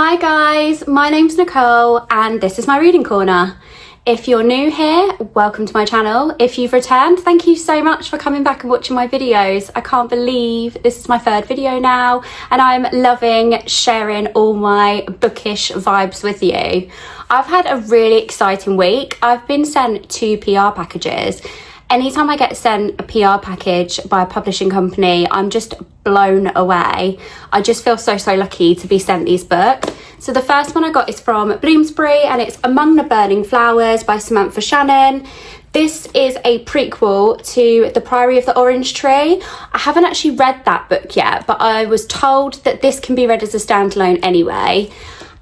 Hi guys, my name's Nicole and this is my reading corner. If you're new here, welcome to my channel. If you've returned, thank you so much for coming back and watching my videos. I can't believe this is my third video now and I'm loving sharing all my bookish vibes with you. I've had a really exciting week. I've been sent 2 PR packages. Anytime I get sent a PR package by a publishing company, I'm just blown away. I just feel so lucky to be sent these books. So the first one I got is from Bloomsbury and it's Among the Burning Flowers by Samantha Shannon. This is a prequel to The Priory of the Orange Tree. I haven't actually read that book yet, but I was told that this can be read as a standalone anyway.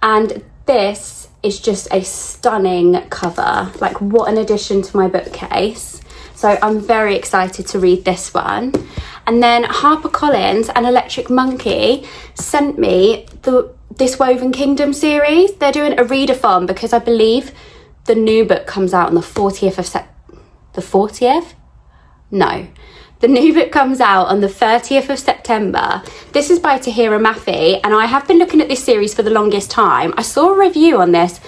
And this is just a stunning cover. Like, what an addition to my bookcase. So I'm very excited to read this one. And then HarperCollins and Electric Monkey sent me this Woven Kingdom series. They're doing a readathon because I believe the new book comes out on the 40th of the 40th? No. The new book comes out on the 30th of September. This is by Tahereh Mafi and I have been looking at this series for the longest time. I saw a review on this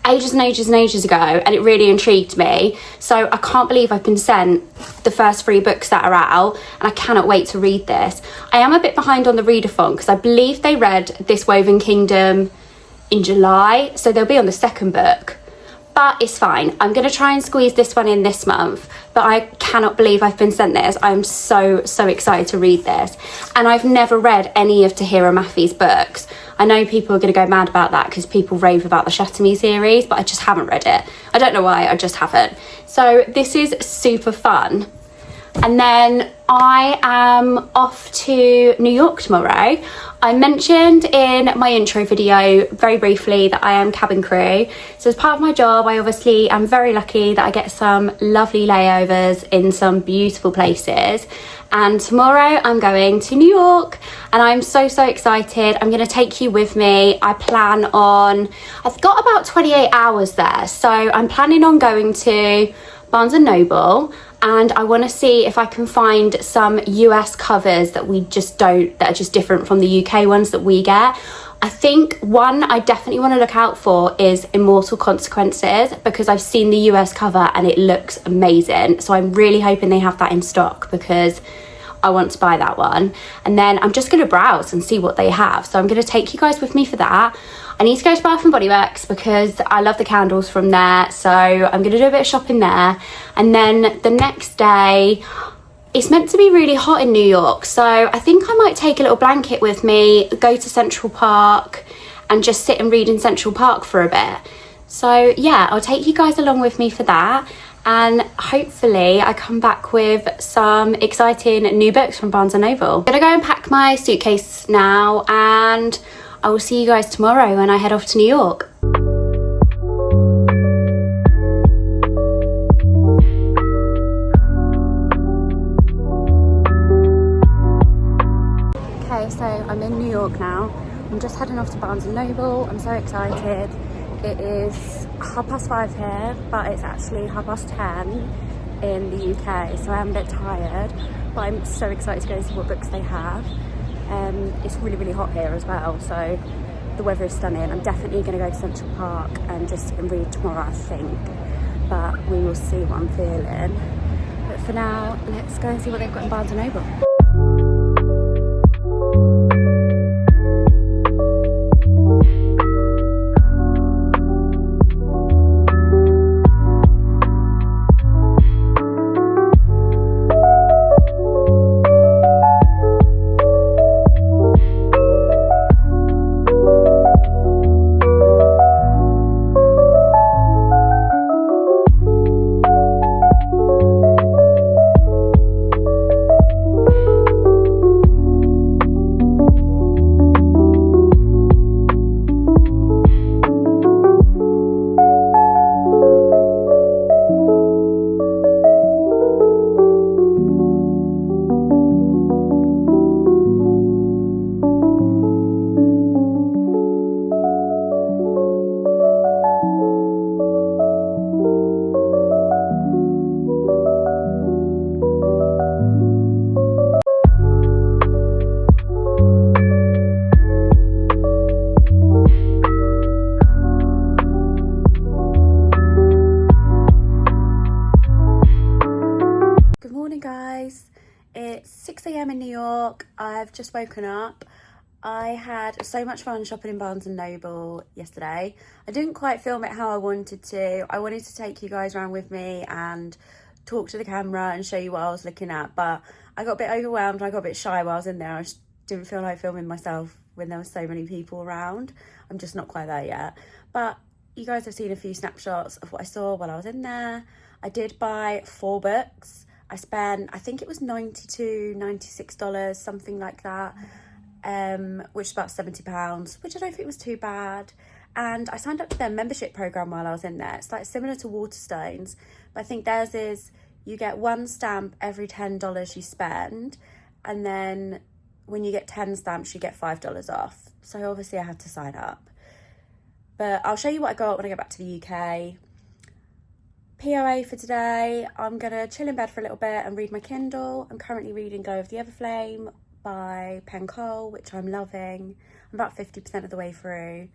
ages and ages ago and it really intrigued me, so I can't believe I've been sent the first 3 books that are out and I cannot wait to read this. I am a bit behind on the readathon because I believe they read this Woven Kingdom in July, so they'll be on the second book, but it's fine. I'm going to try and squeeze this one in this month, but I cannot believe I've been sent this. I'm so excited to read this, and I've never read any of Tahereh Mafi's books. I know people are going to go mad about that because people rave about the Shatter Me series, but I just haven't read it. I don't know why, I just haven't. So this is super fun. And then I am off to New York tomorrow. I mentioned in my intro video very briefly that I am cabin crew. So as part of my job, I obviously am very lucky that I get some lovely layovers in some beautiful places. And tomorrow I'm going to New York and I'm so excited. I'm going to take you with me. I've got about 28 hours there. So I'm planning on going to Barnes & Noble, and I want to see if I can find some US covers that that are just different from the UK ones that we get. I think one I definitely want to look out for is Immortal Consequences, because I've seen the US cover and it looks amazing. So I'm really hoping they have that in stock because I want to buy that one. And then I'm just going to browse and see what they have. So I'm going to take you guys with me for that. I need to go to Bath & Body Works because I love the candles from there. So I'm going to do a bit of shopping there. And then the next day, it's meant to be really hot in New York. So I think I might take a little blanket with me, go to Central Park and just sit and read in Central Park for a bit. So yeah, I'll take you guys along with me for that. And hopefully I come back with some exciting new books from Barnes & Noble. I'm gonna go and pack my suitcase now and I will see you guys tomorrow when I head off to New York. Okay, so I'm in New York now. I'm just heading off to Barnes & Noble. I'm so excited. It is 5:30 here, but it's actually 10:30 in the UK, so I'm a bit tired, but I'm so excited to go and see what books they have. It's really hot here as well, so the weather is stunning. I'm definitely going to go to Central Park and just sit and read tomorrow, I think, but we will see what I'm feeling. But for now, let's go and see what they've got in Barnes & Noble. York. I've just woken up. I had so much fun shopping in Barnes & Noble yesterday. I didn't quite film it how I wanted to. I wanted to take you guys around with me and talk to the camera and show you what I was looking at, but I got a bit overwhelmed. I got a bit shy while I was in there. I just didn't feel like filming myself when there were so many people around. I'm just not quite there yet. But you guys have seen a few snapshots of what I saw while I was in there. I did buy 4 books. I spent, I think it was $92, $96, something like that, which is about £70, which I don't think was too bad. And I signed up to their membership program while I was in there. It's like similar to Waterstones, but I think theirs is you get 1 stamp every $10 you spend, and then when you get 10 stamps, you get $5 off. So obviously I had to sign up. But I'll show you what I got when I get back to the UK. POA for today, I'm going to chill in bed for a little bit and read my Kindle. I'm currently reading Glow of the Everflame by Penn Cole, which I'm loving. I'm about 50% of the way through.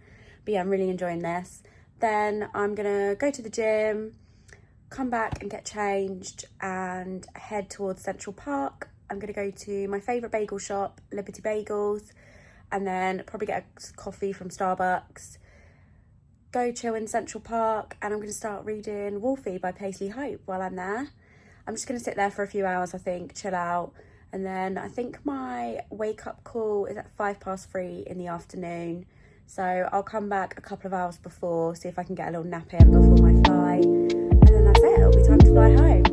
But yeah, I'm really enjoying this. Then I'm going to go to the gym, come back and get changed and head towards Central Park. I'm going to go to my favourite bagel shop, Liberty Bagels, and then probably get a coffee from Starbucks. Go chill in Central Park, and I'm going to start reading Wolfie by Paisley Hope while I'm there. I'm just going to sit there for a few hours, I think, chill out, and then I think my wake up call is at 3:05 in the afternoon, so I'll come back a couple of hours before, see if I can get a little nap in before my flight, and then that's it. It'll be time to fly home.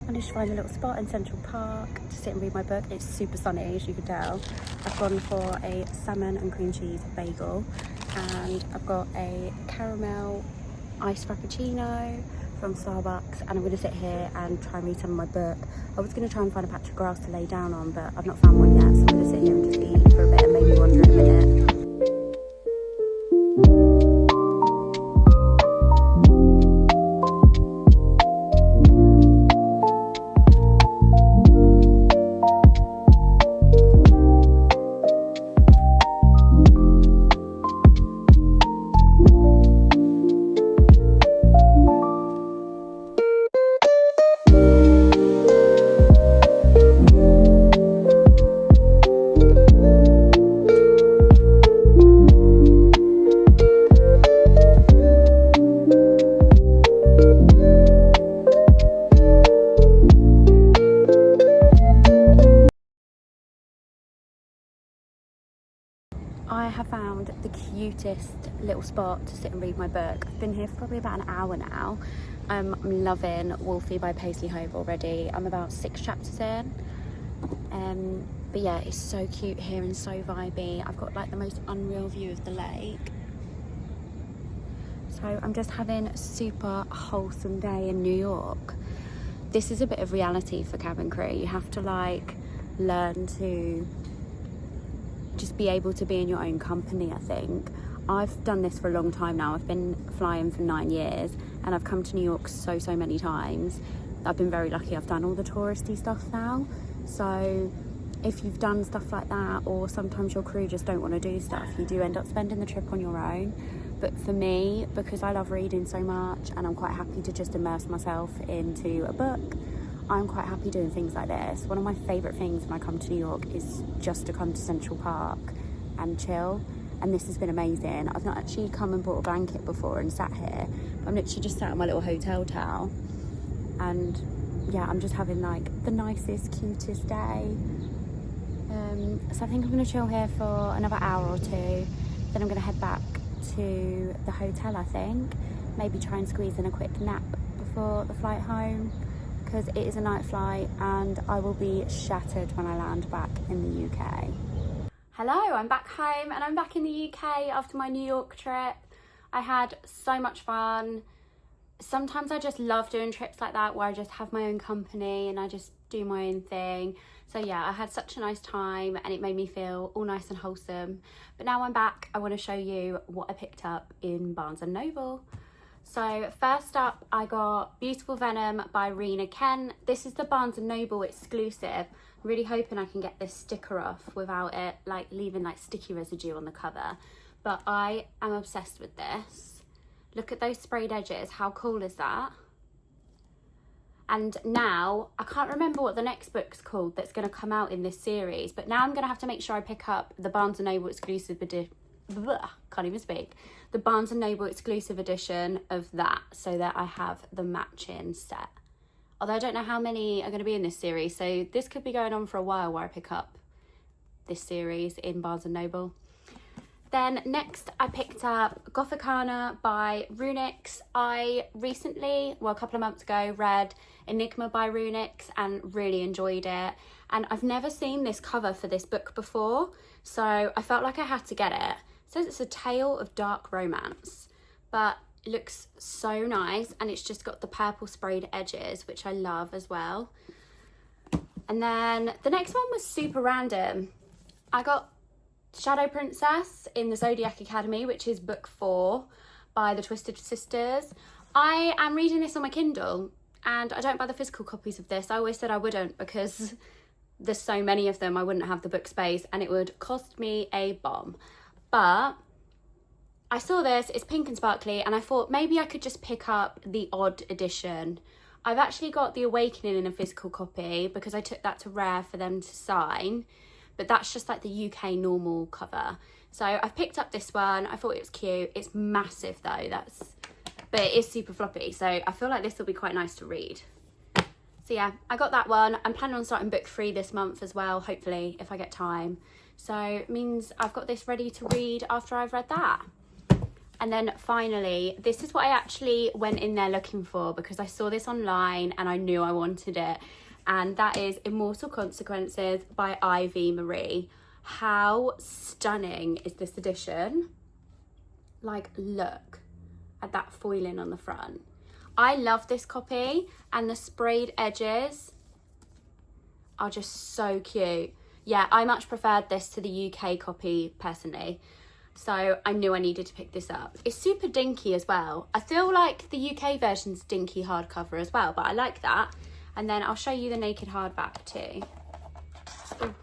I managed to find a little spot in Central Park to sit and read my book. It's super sunny, as you can tell. I've gone for a salmon and cream cheese bagel, and I've got a caramel iced frappuccino from Starbucks, and I'm going to sit here and try and read some of my book. I was going to try and find a patch of grass to lay down on, but I've not found one yet, so I'm going to sit here and just eat for a bit and maybe wander in a minute. I have found the cutest little spot to sit and read my book. I've been here for probably about an hour now. I'm loving Wolfie by Paisley Hope already. I'm about 6 chapters in. But yeah, it's so cute here and so vibey. I've got like the most unreal view of the lake. So I'm just having a super wholesome day in New York. This is a bit of reality for cabin crew. You have to like learn to just be able to be in your own company, I think. I've done this for a long time now. I've been flying for 9 years and I've come to New York so many times. I've been very lucky. I've done all the touristy stuff now. So if you've done stuff like that, or sometimes your crew just don't want to do stuff, you do end up spending the trip on your own. But for me, because I love reading so much and I'm quite happy to just immerse myself into a book, I'm quite happy doing things like this. One of my favourite things when I come to New York is just to come to Central Park and chill, and this has been amazing. I've not actually come and bought a blanket before and sat here, but I'm literally just sat on my little hotel towel, and yeah, I'm just having like the nicest, cutest day. So I think I'm going to chill here for another hour or two, then I'm going to head back to the hotel, I think. Maybe try and squeeze in a quick nap before the flight home, because it is a night flight and I will be shattered when I land back in the UK. Hello, I'm back home and I'm back in the UK after my New York trip. I had so much fun. Sometimes I just love doing trips like that where I just have my own company and I just do my own thing. So yeah, I had such a nice time and it made me feel all nice and wholesome. But now I'm back, I want to show you what I picked up in Barnes & Noble. So first up, I got Beautiful Venom by Rina Kent. This is the Barnes & Noble exclusive. I'm really hoping I can get this sticker off without it like leaving like sticky residue on the cover. But I am obsessed with this. Look at those sprayed edges, how cool is that? And now, I can't remember what the next book's called that's going to come out in this series, but now I'm going to have to make sure I pick up the Barnes & Noble exclusive edition. Can't even speak. The Barnes & Noble exclusive edition of that, so that I have the matching set. Although I don't know how many are going to be in this series, so this could be going on for a while where I pick up this series in Barnes & Noble. Then next I picked up Gothicana by Runix. I recently, well a couple of months ago, read Enigma by Runix and really enjoyed it. And I've never seen this cover for this book before, so I felt like I had to get it. It says it's a tale of dark romance, but it looks so nice and it's just got the purple sprayed edges, which I love as well. And then the next one was super random. I got Shadow Princess in the Zodiac Academy, which is book 4 by the Twisted Sisters. I am reading this on my Kindle and I don't buy the physical copies of this. I always said I wouldn't because there's so many of them, I wouldn't have the book space and it would cost me a bomb. But I saw this, it's pink and sparkly, and I thought maybe I could just pick up the odd edition. I've actually got The Awakening in a physical copy because I took that to Rare for them to sign, but that's just like the UK normal cover. So I've picked up this one, I thought it was cute. It's massive though, but it is super floppy, so I feel like this will be quite nice to read. So yeah, I got that one. I'm planning on starting book 3 this month as well, hopefully, if I get time. So it means I've got this ready to read after I've read that. And then finally, this is what I actually went in there looking for because I saw this online and I knew I wanted it. And that is Immortal Consequences by Ivy Marie. How stunning is this edition? Like, look at that foiling on the front. I love this copy and the sprayed edges are just so cute. Yeah, I much preferred this to the UK copy personally. So I knew I needed to pick this up. It's super dinky as well. I feel like the UK version's dinky hardcover as well, but I like that. And then I'll show you the naked hardback too. Ooh.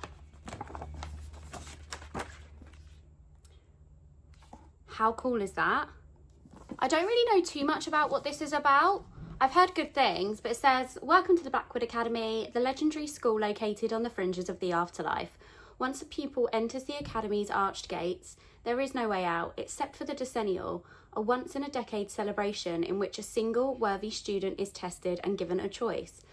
How cool is that? I don't really know too much about what this is about. I've heard good things, but it says, welcome to the Blackwood Academy, the legendary school located on the fringes of the afterlife. Once a pupil enters the academy's arched gates, there is no way out except for the decennial, a once-in-a-decade celebration in which a single worthy student is tested and given a choice.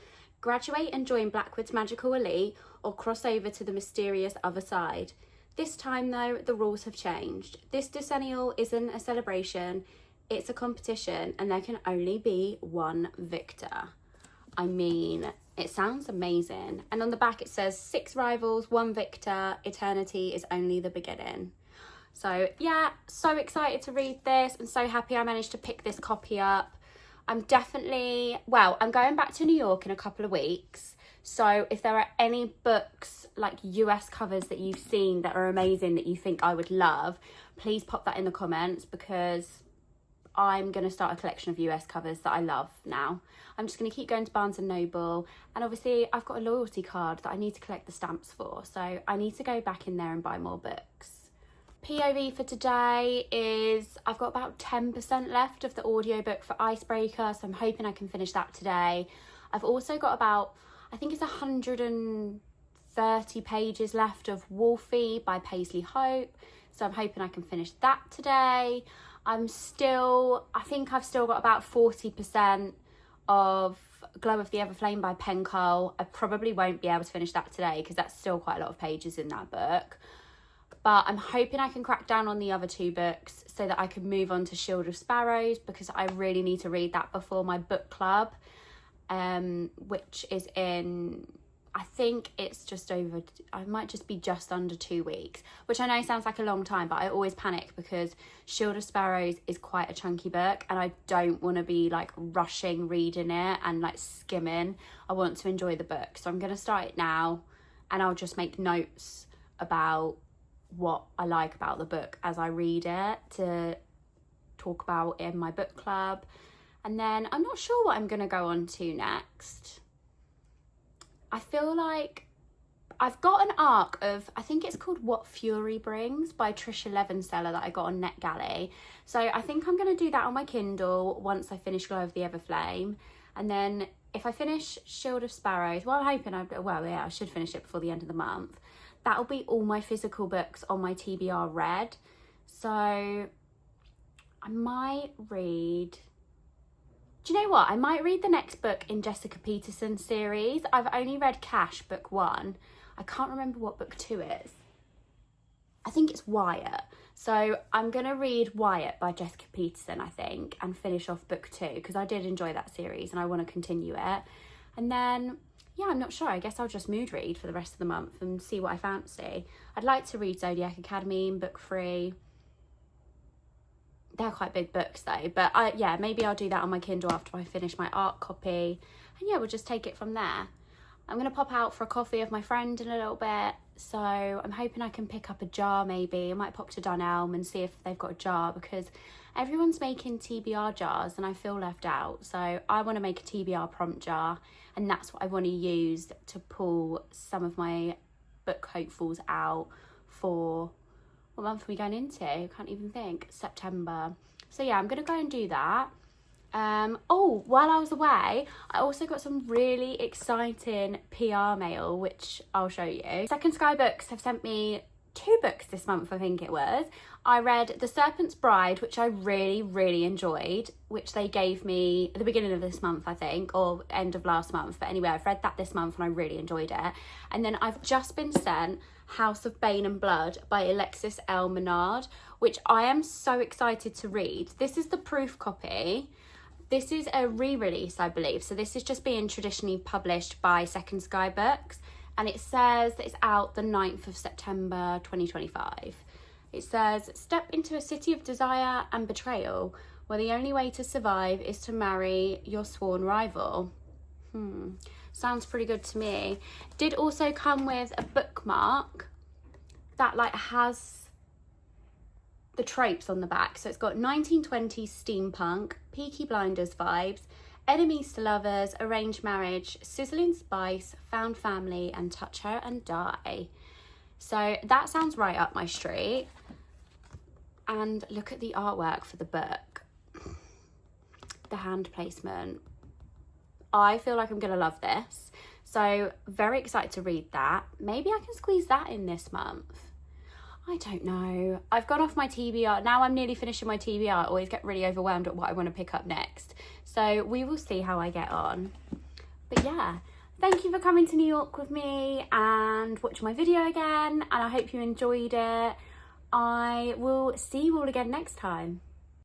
Graduate and join Blackwood's magical elite or cross over to the mysterious other side. This time, though, the rules have changed. This decennial isn't a celebration, it's a competition, and there can only be one victor. I mean, it sounds amazing. And on the back it says 6 rivals, 1 victor, eternity is only the beginning. So yeah, so excited to read this and so happy I managed to pick this copy up. I'm definitely, well, I'm going back to New York in a couple of weeks. So if there are any books, like US covers that you've seen that are amazing that you think I would love, please pop that in the comments because I'm going to start a collection of US covers that I love now. I'm just going to keep going to Barnes & Noble, and obviously I've got a loyalty card that I need to collect the stamps for, so I need to go back in there and buy more books. POV for today is I've got about 10% left of the audiobook for Icebreaker, so I'm hoping I can finish that today. I've also got about, I think it's 130 pages left of Wolfie by Paisley Hope, so I'm hoping I can finish that today. I think I've still got about 40% of Glow of the Everflame by Pencull. I probably won't be able to finish that today because that's still quite a lot of pages in that book. But I'm hoping I can crack down on the other 2 books so that I can move on to Shield of Sparrows because I really need to read that before my book club. which is in, I think it's just over, I might just be just under 2 weeks, which I know sounds like a long time, but I always panic because Shield of Sparrows is quite a chunky book and I don't want to be like rushing reading it and like skimming. I want to enjoy the book. So I'm going to start it now and I'll just make notes about what I like about the book as I read it to talk about in my book club. And then I'm not sure what I'm going to go on to next. I feel like I've got an arc of, I think it's called What Fury Brings by Trisha Levenseller that I got on NetGalley. So I think I'm going to do that on my Kindle once I finish Glow of the Everflame. And then if I finish Shield of Sparrows, well, I'm hoping I should finish it before the end of the month. That'll be all my physical books on my TBR read. So I might read... Do you know what? I might read the next book in Jessica Peterson's series. I've only read Cash, book 1. I can't remember what book 2 is. I think it's Wyatt. So I'm going to read Wyatt by Jessica Peterson, I think, and finish off book 2 because I did enjoy that series and I want to continue it. And then, yeah, I'm not sure. I guess I'll just mood read for the rest of the month and see what I fancy. I'd like to read Zodiac Academy in book 3. They're quite big books though, but yeah, maybe I'll do that on my Kindle after I finish my art copy. And yeah, we'll just take it from there. I'm going to pop out for a coffee with my friend in a little bit. So I'm hoping I can pick up a jar maybe. I might pop to Dunelm and see if they've got a jar because everyone's making TBR jars and I feel left out. So I want to make a TBR prompt jar and that's what I want to use to pull some of my book hopefuls out for... What month are we going into? I can't even think. September. So yeah, I'm going to go and do that. While I was away, I also got some really exciting PR mail, which I'll show you. Second Sky Books have sent me 2 books this month, I think it was. I read The Serpent's Bride, which I really, really enjoyed, which they gave me at the beginning of this month, I think, or end of last month. But anyway, I've read that this month and I really enjoyed it. And then I've just been sent House of Bane and Blood by Alexis L. Menard, which I am so excited to read. This is the proof copy. This is a re-release, I believe. So this is just being traditionally published by Second Sky Books. And it says that it's out the 9th of September 2025. It says, step into a city of desire and betrayal, where the only way to survive is to marry your sworn rival. Sounds pretty good to me. Did also come with a bookmark that like has the tropes on the back. So it's got 1920s steampunk, Peaky Blinders vibes, enemies to lovers, arranged marriage, sizzling spice, found family, and touch her and die. So that sounds right up my street. And look at the artwork for the book. The hand placement. I feel like I'm going to love this. So very excited to read that. Maybe I can squeeze that in this month. I don't know. I've gone off my TBR. Now I'm nearly finishing my TBR. I always get really overwhelmed at what I want to pick up next. So we will see how I get on. But yeah, thank you for coming to New York with me and watching my video again. And I hope you enjoyed it. I will see you all again next time.